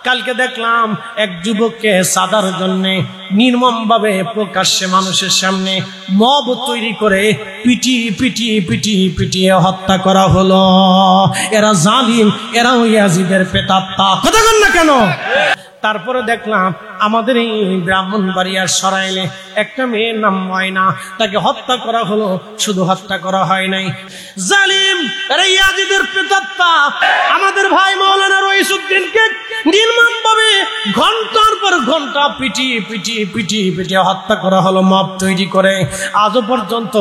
কালকে দেখলাম এক যুবককে সাদার জন্য নির্মম ভাবে প্রকাশ্যে মানুষের সামনে মব তৈরি করে পিটিয়ে হত্যা করা হলো। এরা জালিম, এরাও ইয়াজিদের প্রেতাত্মা। কথা বল না কেন? তারপরে দেখলাম আমাদের এই ব্রাহ্মণবাড়িয়ার সরাইলে একটা মেয়ের নাম ময়না, তাকে হত্যা করা হলো। শুধু হত্যা করা হয় নাই, জালিম এরা ইয়াজিদের প্রেতাত্মা। আমাদের ভাই মাওলানা রইসউদ্দিনকে নির্মমভাবে ঘন্টার পর ঘন্টা পিটিয়ে হত্যা করা হলো মব তৈরি করে। আজও পর্যন্ত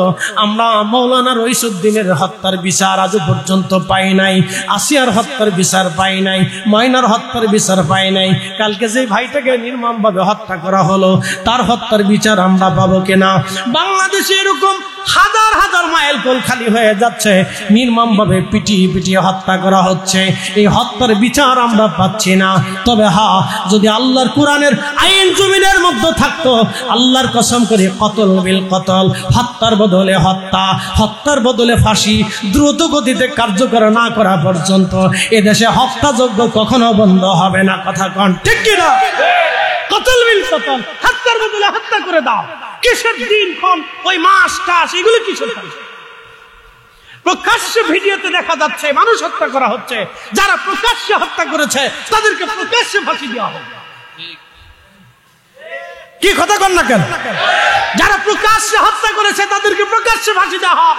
আমরা মাওলানা রইসউদ্দিনের হত্যার বিচার আজও পর্যন্ত পাই নাই, আসিয়ার হত্যার বিচার পাই নাই, ময়নার হত্যার বিচার পাই নাই। কালকে যে ভাইটাকে নির্মমভাবে হত্যা করা হলো তার হত্যার বিচার আমরা পাবো কিনা? বাংলাদেশে এরকম হাজার হাজার মাইল কোল খালি হয়ে যাচ্ছে, নির্মমভাবে পিটিয়ে হত্যা করা হচ্ছে। এই হত্যার বিচার আমরা পাচ্ছি না। তবে যদি আল্লাহর কোরআনের আইন জমিনের মধ্যে থাকতো, আল্লাহর কসম করে কতল বিল কতল, হত্যার বদলে হত্যা, হত্যার বদলে ফাঁসি দ্রুত গতিতে কার্যকর না করা পর্যন্ত এদেশে হত্যাযজ্ঞ কখনো বন্ধ হবে না। কথা কন ঠিক কিনা? কতল বিল কতল, হত্যার বদলে হত্যা করে দাও। কিসের দিন কোন ওই মাস টাস এগুলো কিসের? প্রকাশ্যে ভিডিওতে দেখা যাচ্ছে মানুষ হত্যা করা হচ্ছে। যারা প্রকাশ্যে হত্যা করেছে তাদেরকে প্রকাশ্যে ফাঁসি দেওয়া হবে। কি কথা কন না কেন? যারা প্রকাশ্যে হত্যা করেছে তাদেরকে প্রকাশ্যে ফাঁসি দেওয়া হোক,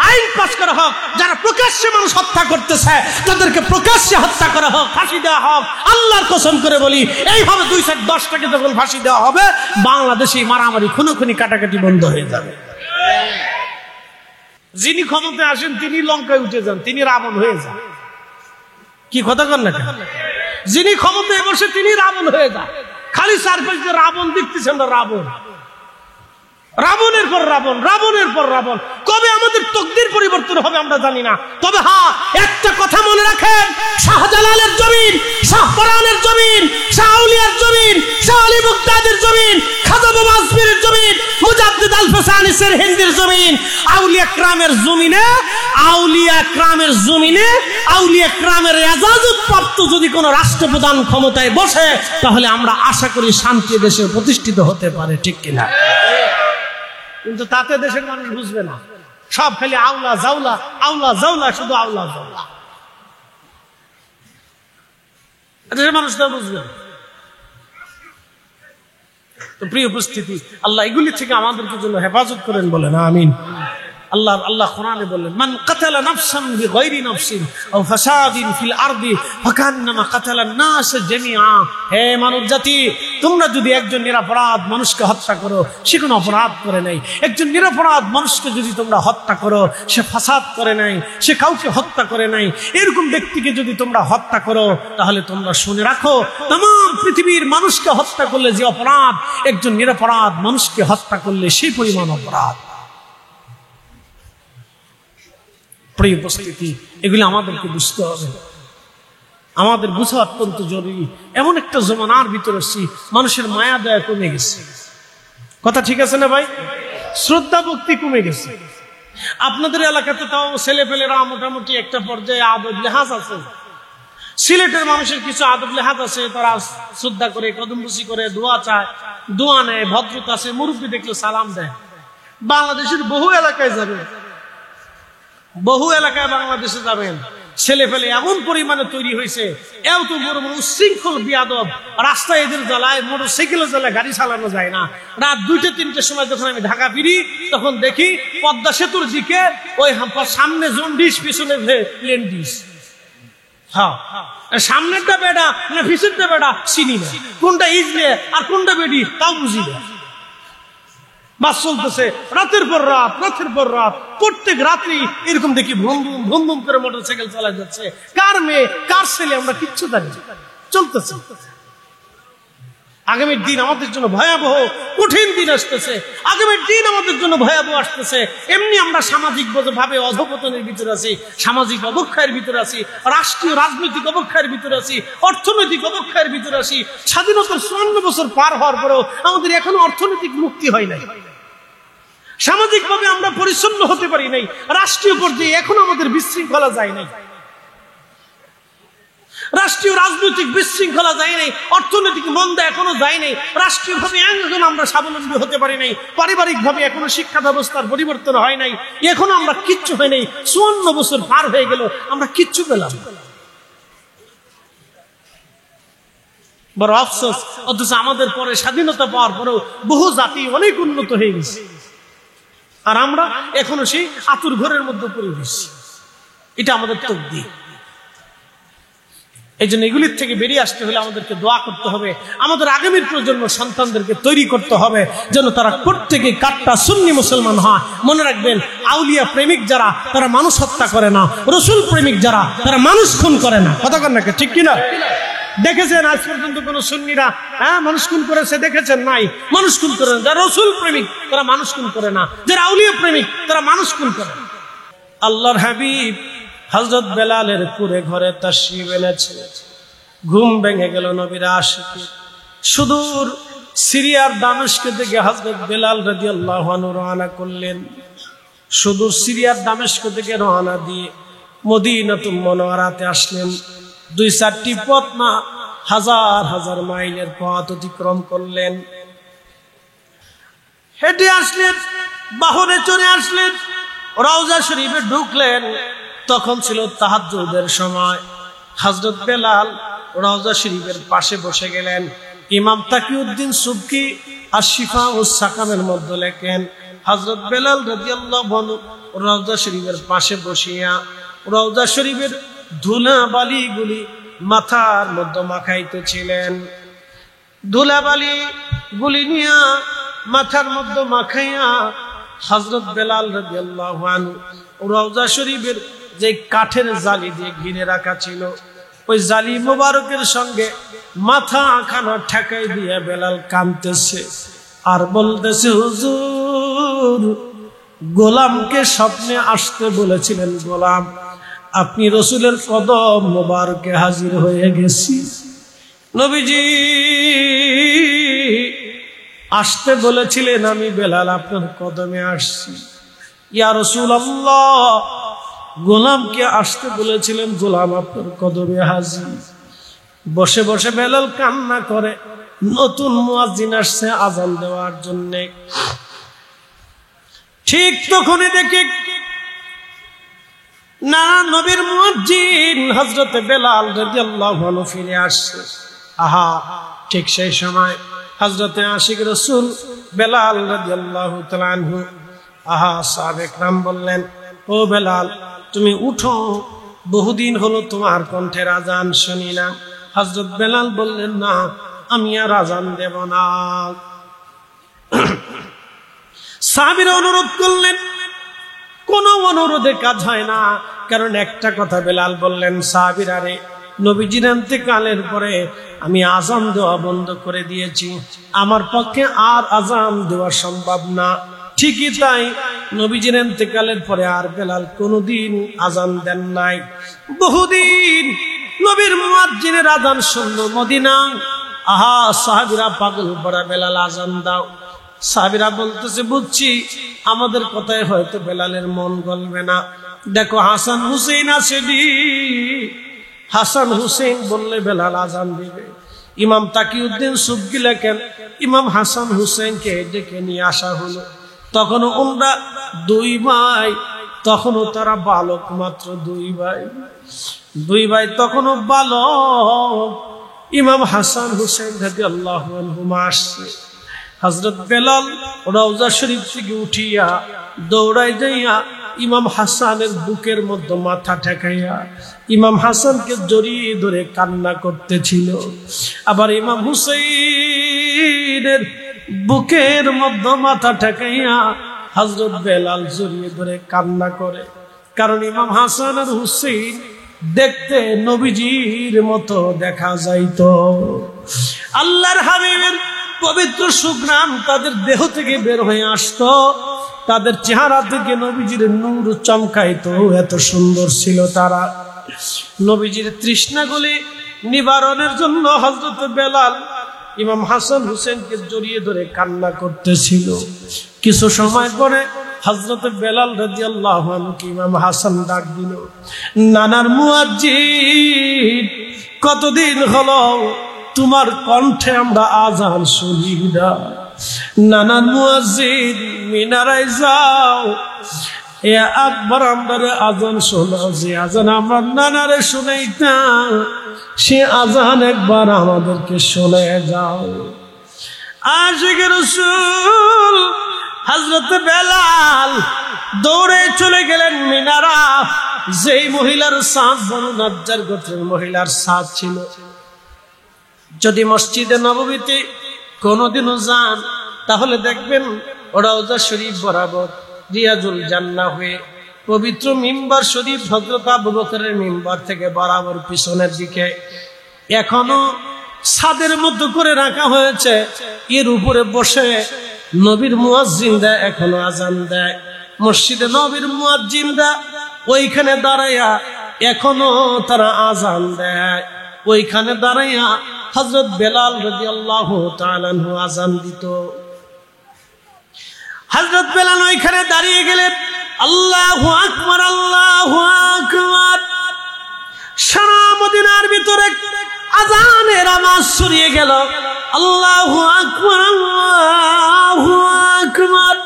আইন পাস করা হোক। যারা প্রকাশ্যে মানুষ হত্যা করতেছে তাদেরকে প্রকাশ্যে হত্যা করা হোক, ফাঁসি দেওয়া হোক। আল্লাহর কসম করে বলি, এইভাবে 210টাকে যখন ফাঁসি দেওয়া হবে, বাংলাদেশে মারামারি খুনোখুনি কাটাকাটি বন্ধ হয়ে যাবে। যিনি ক্ষমতায় আসেন তিনি লঙ্কায় উঠে যান, তিনি রাবণ হয়ে যান। কি কথা কন না? যিনি ক্ষমতায় বসে তিনি রাবণ হয়ে যান। খালি চারপাশ দিয়ে রাবণ দেখতেছেন না, রাবণ, রাবণের পর রাবণ, রাবণের পর রাবণ। কবে আমাদের তকদির পরিবর্তন হবে আমরা জানি না। তবে একটা কথা মনে রাখেন, শাহজালালের জমিন, শাহপরানের জমিন, শাহ আউলিয়ার জমিন, শাহ আলী মুক্তাদির জমিন, খাজা বাবা আজমিরের জমিন, মুজাদ্দিদ আল ফাসানি সিরহিন্দির জমিন, আউলিয়া کرامের জমিনে, আউলিয়া کرامের জমিনে, আউলিয়া کرامের ইজাজত প্রাপ্ত যদি কোনো রাষ্ট্রপ্রধান ক্ষমতায় বসে, তাহলে আমরা আশা করি শান্তি দেশে প্রতিষ্ঠিত হতে পারে। ঠিক কিনা? কিন্তু তাতে দেশের মানুষ বুঝবে না, সব খালি আউলা জাউলা, আউলা জাউলা, শুধু আউলা জাউলা। দেশের মানুষ তা বুঝবে না। তো প্রিয় উপস্থিতি, আল্লাহ এগুলি থেকে আমাদেরকে জন্য হেফাজত করেন, বলেন আমিন। আল্লাহ কোরআনে বললেন, মান কাতালা নাফসান বিগাইরি নাফসিন আও ফাসাদিন ফিল আরদি ফাকান্নামা কাতালান নাস জামিআ। হে মানব জাতি, তোমরা যদি একজন নিরপরাধ মানুষকে হত্যা করো, সে কোনো অপরাধ করে নাই। একজন নিরপরাধ মানুষকে যদি তোমরা হত্যা করো, সে ফাসাদ করে নাই, সে কাউকে হত্যা করে নাই। এরকম ব্যক্তিকে যদি তোমরা হত্যা করো, তাহলে তোমরা শুনে রাখো, तमाम পৃথিবীর মানুষকে হত্যা করলে যে অপরাধ, একজন নিরপরাধ মানুষকে হত্যা করলে সেই পরিমাণ অপরাধ। প্রিয় উপস্থিতি, এগুলি আমাদেরকে বুঝতে হবে, আমাদের বোঝা অত্যন্ত জরুরি। এমন একটা জমানার ভিতরে মানুষের মায়া দয়া কমে গেছে। কথা ঠিক আছে না ভাই? শ্রদ্ধা ভক্তি কমে গেছে। আপনাদের এলাকাতে তাও ছেলে পেলেরা মোটামুটি একটা পর্যায়ে আদব লেহাজ আছে। সিলেটের মানুষের কিছু আদব লেহাজ আছে, তারা শ্রদ্ধা করে, কদমবুসি করে, দোয়া চায়, দোয়া নেয়, ভদ্রতা আছে, মুরব্বী দেখলে সালাম দেয়। বাংলাদেশের বহু এলাকায় যাবেন, বহু এলাকায় বাংলাদেশে যাবেন, ছেলে ফেলে এমন পরিমাণে তৈরি হয়েছে, এত বড় বড় উশৃঙ্খল বিয়াদব, রাস্তায় এদের জ্বালায়, মোটরসাইকেলের জ্বালায় গাড়ি চালানো যায় না। রাত 2-3টার সময় যখন আমি ঢাকা ফিরি, তখন দেখি পদ্মা সেতুর দিকে ওই সামনে জন্ডিস, পিছনে লেন্ডিস। হ্যাঁ, সামনেরটা বেড়া না পিছনেরটা বেড়া চিনি না, কোনটা ইজলে আর কোনটা বেডি তাও বুঝি না। বাস চলতেছে রাতের পর রাত, রাতের পর রাত, প্রত্যেক রাত্রি এরকম দেখি ভুম ভুম ভুম করে মোটরসাইকেল চালা যাচ্ছে। কার মেয়ে কার ছেলে আমরা কিচ্ছু জানি না, চলতেছে। আগামীর দিন আমাদের জন্য ভয়াবহ কঠিন দিন আসতেছে, আগামীর দিন আমাদের জন্য ভয়াবহ আসতেছে। এমনি আমরা সামাজিক ভাবে অধপতনের ভিতরে আছি, সামাজিক অবক্ষয়ের ভিতরে আছি, রাষ্ট্রীয় রাজনৈতিক অবক্ষয়ের ভিতরে আছি, অর্থনৈতিক অবক্ষয়ের ভিতরে আছি। স্বাধীনতার 54 বছর পার হওয়ার পরেও আমাদের এখনো অর্থনৈতিক মুক্তি হয় নাই, সামাজিক ভাবে আমরা পরিচ্ছন্ন হতে পারি নাই, রাষ্ট্রীয় পর্যায়ে এখনো আমাদের বিশৃঙ্খলা যায় নাই। রাষ্ট্রীয় রাজনৈতিক বিশৃঙ্খলা যায় নাই, অর্থনৈতিক মন্দা এখনো যায় নাই, রাষ্ট্রীয়ভাবে একজন আমরা স্বাবলম্বী হতে পারি নাই, পারিবারিকভাবে এখনো শিক্ষা ব্যবস্থার পরিবর্তন হয় নাই, এখনো আমরা কিচ্ছু হয় নাই। 54 বছর পার হয়ে গেল, আমরা কিচ্ছু পেলাম না। বড় আফসোস। অথচ আমাদের পরে স্বাধীনতা পাওয়ার পরেও বহু জাতি অনেক উন্নত হয়ে গেছে, আর আমরা এখনো সেই আতুর ঘরের মধ্যে পড়ে গেছি। এটা আমাদের তাকদীর। এই জন্য এগুলির থেকে বেরিয়ে আসতে হলে আমাদেরকে দোয়া করতে হবে, আমাদের আগামীর প্রজন্ম সন্তানদেরকে তৈরি করতে হবে যেন তারা প্রত্যেকে কাট্টা সুন্নি মুসলমান হয়। মনে রাখবেন, আউলিয়া প্রেমিক যারা তারা মানুষ হত্যা করে না, রসুল প্রেমিক যারা তারা মানুষ খুন করে না। কথা কন নাকি, ঠিক কিনা? দেখেছেন আজ পর্যন্ত কোন সুন্নিরা মানুষ খুন করেছে? দেখেছেন? নাই। মানুষ খুন করে না। যারা রসুল প্রেমিক তারা মানুষ খুন করে না, যারা আউলিয়া প্রেমিক তারা মানুষ খুন করে। আল্লাহর হাবিব হযরত বেলালের কুরে ঘরে তাশরীফ এনেছে। ঘুম ভেঙে গেল নবীর আশিকে। সুদূর সিরিয়ার দামেস্ক থেকে হযরত বেলাল রাদিয়াল্লাহু আনহু রওনা করলেন। সুদূর সিরিয়ার দামেস্ক থেকে রওনা দিয়ে মদিনাতুল মুনাওয়ারাতে আসলেন। 2-4টি পথ না, হাজার হাজার মাইলের পথ অতিক্রম করলেন। হেঁটে আসলেন, বাহনে চড়ে আসলেন, রওজা শরীফে ঢুকলেন। তখন ছিল তাহাজ্জুদের সময়। হযরত বেলাল রওজা শরীফের পাশে বসে গেলেন। ইমাম তাকিউদ্দিন সুবকি আশ-শিফা ওয়াস সাকামের মধ্যে লেখেন, হযরত বেলাল রাদিয়াল্লাহু আনহু রওজা শরীফের পাশে বসিয়া রওজা শরীফের ধুলাবালিগুলি মাথার মধ্যে মাখাইতেছিলেন। ধুলাবালি গুলি নিয়া মাথার মধ্যে মাখাইয়া হযরত বেলাল রাদিয়াল্লাহু আনহু রওজা শরীফের যে কাঠের জালি দিয়ে ঘিরে রাখা ছিল, ওই জালি মোবারকের সঙ্গে মাথা খানা ঠেকাই দিয়ে বেলাল কাঁদতেছে আর বলতেছে, হুজুর, গোলামকে স্বপ্নে আসতে বলেছিলেন, গোলাম আপনি রসুলের কদম মোবারকে হাজির হয়ে গেছি। নবীজি আসতে বলেছিলেন, আমি বেলাল আপনার কদমে আসছি। ইয়া রাসূলুল্লাহ, গোলামকে আসতে বলেছিলেন, গোলাম আপনার কদমে হাজির। বসে বসে বেলাল কান্না করে। নতুন মুয়াজ্জিন আসছে আযান দেওয়ার জন্য। ঠিক তখনই দেখে না, নবীর মুয়াজ্জিন হযরত বেলাল রাদিয়াল্লাহু আনহু ফিরে আসছে। আহা, ঠিক সেই সময় হযরতে আশিক রাসূল বেলাল রাদিয়াল্লাহু তাআলা আনহু, আহা, সাহাবে کرام বললেন, ও বেলাল, তুমি উঠো, বহুদিন হলো তোমার কণ্ঠের আযান শুনি না। হযরত বেলাল বললেন, না, আমি আর আযান দেব না। সাহাবীরা অনুরোধ করলেন, কোন অনুরোধে কাজ হয় না। কারণ একটা কথা বেলাল বললেন, সাহাবীরা রে, নবীজির ইন্তেকালের পরে আমি আযান দেওয়া বন্ধ করে দিয়েছি, আমার পক্ষে আর আযান দেওয়া সম্ভব না। ঠিকই তাই, নবীজির ইন্তেকালের পরে আর বেলাল কোনদিন আযান দেন নাই। বহুদিন নবীর মুয়াজ্জিনের আযান শুনলো মদিনা। আহা, সাহাবীরা পাগল পড়া, বেলাল আযান দাও। সাহাবীরা বলতেছে, বুঝছি আমাদের কথায় হয়তো বেলালের মন গলবে না। দেখো হাসান হুসেন আসেনি, হাসান হুসেন বললে বেলাল আযান দিবে। ইমাম তাকিউদ্দিন সুবকি লেখেন, ইমাম হাসান হুসেনকে ডেকে নিয়ে আসা হলো। তখনও ওরা 2 ভাই, তখনও তারা বালক, মাত্র 2 ভাই। 2 ভাই তখনও বালক। ইমাম হাসান হুসেন রাদিয়াল্লাহু আনহুমা আসছে। হযরত বেলাল রওজা শরীফ থেকে উঠিয়া দৌড়াই যাইয়া ইমাম হাসানের বুকের মধ্যে মাথা ঠেকাইয়া ইমাম হাসানকে জড়িয়ে ধরে কান্না করতেছিল। আবার ইমাম হুসাইনের বুকের মধ্যে মাথা ঠেকাইয়া হযরত বেলাল জড়িয়ে ধরে কান্না করে। কারণ ইমাম হাসান আর হুসাইন দেখতে নবীজির মতো দেখা যাইতো। আল্লাহর হাবিবের পবিত্র সুঘ্রাণ তাদের দেহ থেকে বের হয়ে আসতো, তাদের চেহারা থেকে নবীজির নূর চমকাইতো। এত সুন্দর ছিল তারা। নবীজির তৃষ্ণাগুলি নিবারণের জন্য হযরত বেলাল ইমাম হাসান হুসেনকে জড়িয়ে ধরে কান্না করতেছিল। কিছু সময় পরে হযরত বেলাল রাদিয়াল্লাহু আনহু ইমাম হাসান ডাক দিল, নানার মুয়াজ্জিন কতদিন হলো তোমার কণ্ঠে আমরা আজান শুনি না। নানান মুয়াজ্জিন মিনারায় যাও, এ আকবার আমরা আজান শোনাও। যে আজান আমার নানারে শোনাইতা, সে আজান একবার আমাদেরকে শোনে যাও। আশিক রাসূল হযরত বেলাল দৌড়ে চলে গেলেন মিনারা। যেই মহিলার সাথ বনু নাজ্জার গোত্রের মহিলার সাথ ছিল। যদি মসজিদে নববীতে কোনোদিনও যান তাহলে দেখবেন রওজা শরীফ বরাবর রিয়াজুল জান্নাহ হয়ে পবিত্র মিম্বার শরীফ হযরত আবু বকরের মিম্বার থেকে বরাবর পিছনের দিকে এখনো ছাদের মতো করে রাখা হয়েছে। এর উপরে বসে নবীর মুয়াজ্জিনরা এখনো আজান দেয়। মসজিদে নবীর মুয়াজ্জিনরা ওইখানে দাঁড়াইয়া এখনো তারা আজান দেয়। ওইখানে দাঁড়াইয়া হযরত বেলাল রাদিয়াল্লাহু তাআলা আনহু আজান দিত। হযরত বেলাল ওইখানে দাঁড়িয়ে গেলেন, আল্লাহু আকবার, আল্লাহু আকবার। সারা মদিনার ভিতরে আজানের আওয়াজ ছড়িয়ে গেল। আল্লাহু আকবার, আল্লাহু আকবার।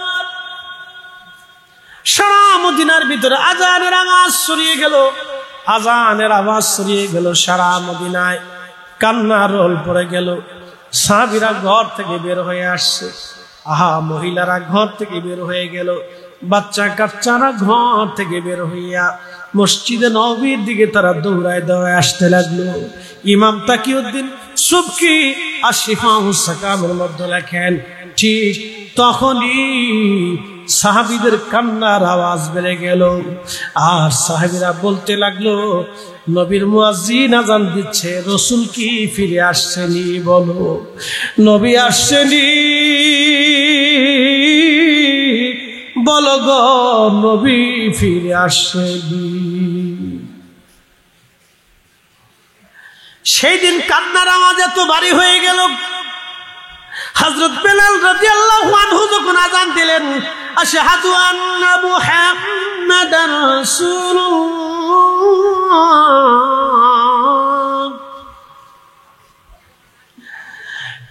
সারা মদিনার ভিতরে আজানের আওয়াজ ছড়িয়ে গেল, আজানের আওয়াজ ছড়িয়ে গেল সারা মদিনায়। কান্না রোল পড়ে গেল। সাহাবীরা ঘর থেকে বের হয়ে আসছে। আহা, মহিলারা ঘর থেকে বের হয়ে গেল, বাচ্চা কাচ্চারা ঘর থেকে বের হইয়া মসজিদে নববীর দিকে তারা দৌড়ায় দৌড়ায় আসতে লাগলো। ইমাম তাকিউদ্দিন সুবকি আশিফা সাকামের মধ্যে লেখেন, ঠিক তখনই সাহাবীদের কান্নার আওয়াজ বেড়ে গেল। আর সাহাবীরা বলতে লাগলো, নবীর মুয়াজ্জিন আজান দিচ্ছে, রাসূল কি ফিরে আসছেনি? বলো, নবী আসছেনি? বলো গো, নবী ফিরে আসছেনি? সেই দিন কান্নার আওয়াজ এত ভারী হয়ে গেল। হযরত বেলাল রাদিয়াল্লাহু আনহু যখন আজান দিলেন, আশহাদু আন্না মুহাম্মাদার রাসূলুল্লাহ,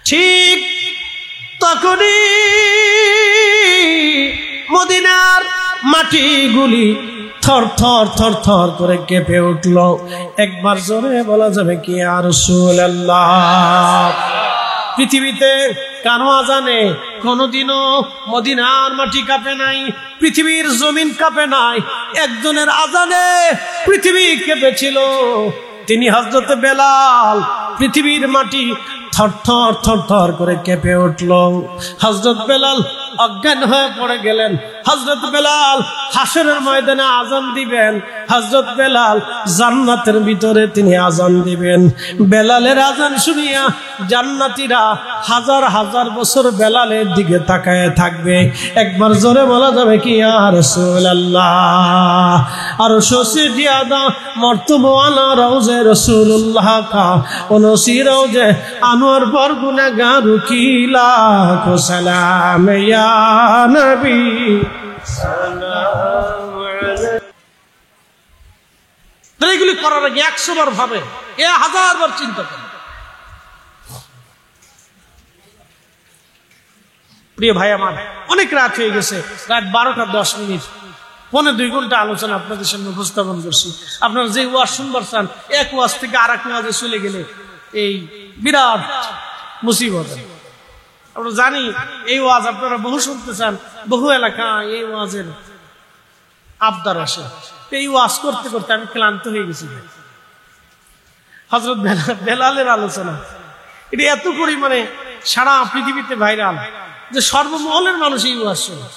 ঠিক তখনই মদিনার মাটিগুলি থর থর থর থর করে কেঁপে উঠল। একবার জোরে বলা যাবে কি ইয়া রাসূলুল্লাহ? পৃথিবীতে কারো আজানে কোনদিনও মদিনার মাটি কাঁপে নাই, পৃথিবীর জমিন কাঁপে নাই। একজনের আজানে পৃথিবী কেঁপেছিল, তিনি হযরত বেলাল। পৃথিবীর মাটি থর থর থর থর করে কেঁপে উঠল। হযরত বেলাল অজ্ঞান হয়ে পড়ে গেলেন। হযরত বেলাল হাসরের ময়দানে আজান দিবেন, হযরত বেলাল জান্নাতের ভিতরে তিনি আজান দিবেন। বেলালের আজান শুনিয়া জান্নাতীরা হাজার হাজার বছর বেলালের দিকে তাকায় থাকবে। একবার জোরে বলা যাবে কি ইয়া রাসূলুল্লাহ? আর সসে জিয়াদা মর্তবাওয়ালা রওজে রাসূলুল্লাহ কা ওনসি রওজে আনোয়ার পর গুনাহগার কি লাখ সালাম ইয়া নবী সালাম আলাইহি। এগুলি করার আগে 100 বার ভাবে, 1000 বার চিন্তা করেন। প্রিয় ভাই আমার, অনেক রাত হয়ে গেছে, রাত 12টা 10 মিনিট, 1.5-2 ঘন্টা আলোচনা আপনাদের সামনে উপস্থাপন করছি। আপনারা যে ওয়াজ শুনবার চান, এক ওয়াজ থেকে আরেক ওয়াজে চলে গেলে এই বিরাট মুসিবত। আমরা জানি এই ওয়াজ আপনারা বহু শুনতে চান, বহু এলাকায় এই ওয়াজের আবদার আসে। এই ওয়াজ করতে করতে আমি ক্লান্ত হয়ে গেছি। হযরত বেলালের আলোচনা এটা এত পরিমাণে সারা পৃথিবীতে ভাইরাল যে সর্বমহলের মানুষ এই ওয়াজ শোনে,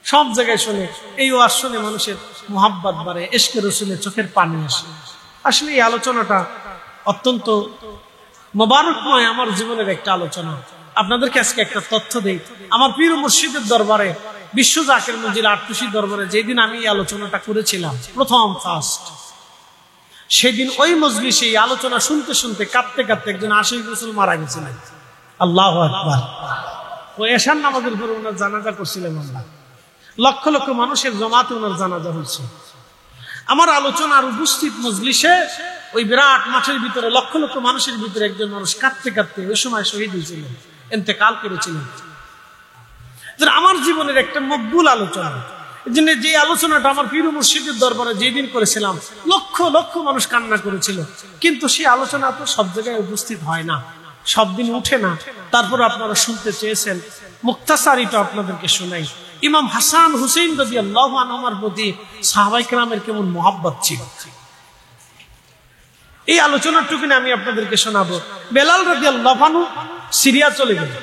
সব জায়গায় শোনে। এই ওয়াজ শুনে মানুষের মুহাব্বত বাড়ে, ইশকে রাসূলের চোখের পানি আসে। আসলে এই আলোচনাটা অত্যন্ত মোবারকময় আমার জীবনের একটা আলোচনা। আপনাদেরকে আজকে একটা তথ্য দেই। আমার পীর মুর্শিদের দরবারে, বিশ্ব জাকের মঞ্জিল আটটুসি দরবারে যেদিন আমি এই আলোচনাটা করেছিলাম প্রথম ফার্স্ট, সেদিন ওই মজলিসে এই আলোচনা শুনতে শুনতে কাঁদতে কাঁদতে একজন আশিক রাসূল মারা গেছিলেন। আল্লাহু আকবার। ও এশার নামাজের পরে ওনার জানাজা করছিলেন আমরা। লক্ষ লক্ষ মানুষের জমাতে ওনার জানাজা হয়েছে। আমার আলোচনার উপস্থিত মজলিসে ওই বিরাট মাঠের ভিতরে লক্ষ লক্ষ মানুষের ভিতরে একজন মানুষ কাঁদতে কাঁদতে ওই সময় শহীদ হয়েছিলেন, ইন্তেকাল করেছিলেন। আমার জীবনের একটা মকবুল আলোচনা, এই জন্য যে আলোচনাটা আমার পীর মুর্শিদের দরবারে যেদিন করেছিলাম লক্ষ লক্ষ মানুষ কান্না করেছিল, কিন্তু সেই আলোচনা তো সব জায়গায় উপস্থিত হয় না, সব দিন উঠে না। তারপর আপনারা শুনতে চেয়েছেন, মুক্তাসারিটা আপনাদেরকে শোনাই। ইমাম হাসান হুসেইন রাদিয়াল্লাহু আনহুর প্রতি সাহাবায়ে কেরামের কেমন মহব্বত ছিল, এই আলোচনাটুকু আমি আপনাদেরকে শোনাবো। বেলাল রাদিয়াল্লাহু আনহু সিরিয়া চলে গেলেন,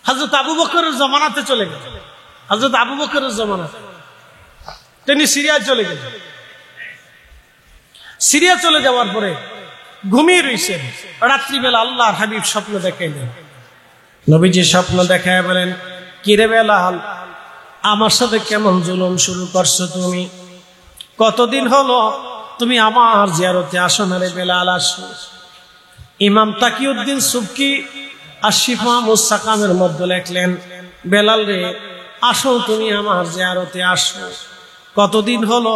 হযরত আবু বকরের জামানাতে চলে গেলেন। হযরত আবু বকরের জামানাতে তিনি সিরিয়া চলে গেলেন। সিরিয়া চলে যাওয়ার পরে ঘুমিয়ে রয়েছেন। রাত্রিবেলা আল্লাহর হাবিব স্বপ্ন দেখাইলেন। নবীজি স্বপ্ন দেখায় বলেন, কিরে বেলাল, আমার সাথে কেমন জুলুম শুরু করছো তুমি? কতদিন হলো তুমি আমার জিয়ারতে আসো না রে বেলাল, আসো। ইমাম তাকিউদ্দিন সুবকি আশিফা মুসাকামের মধ্যে লেখলেন, বেলাল রে, আসো তুমি আমার জিয়ারতে আসো। কতদিন হলো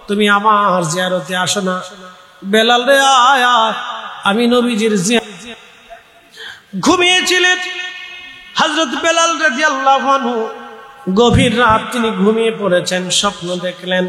তুমি আমার জিয়ারতে আসো না? বেলাল রে, আয়া, আমি নবীজির ঘুমিয়েছিলেন। হযরত বেলাল রাদিয়াল্লাহু আনহু গভীর রাত তিনি ঘুমিয়ে পড়েছেন, স্বপ্ন দেখলেন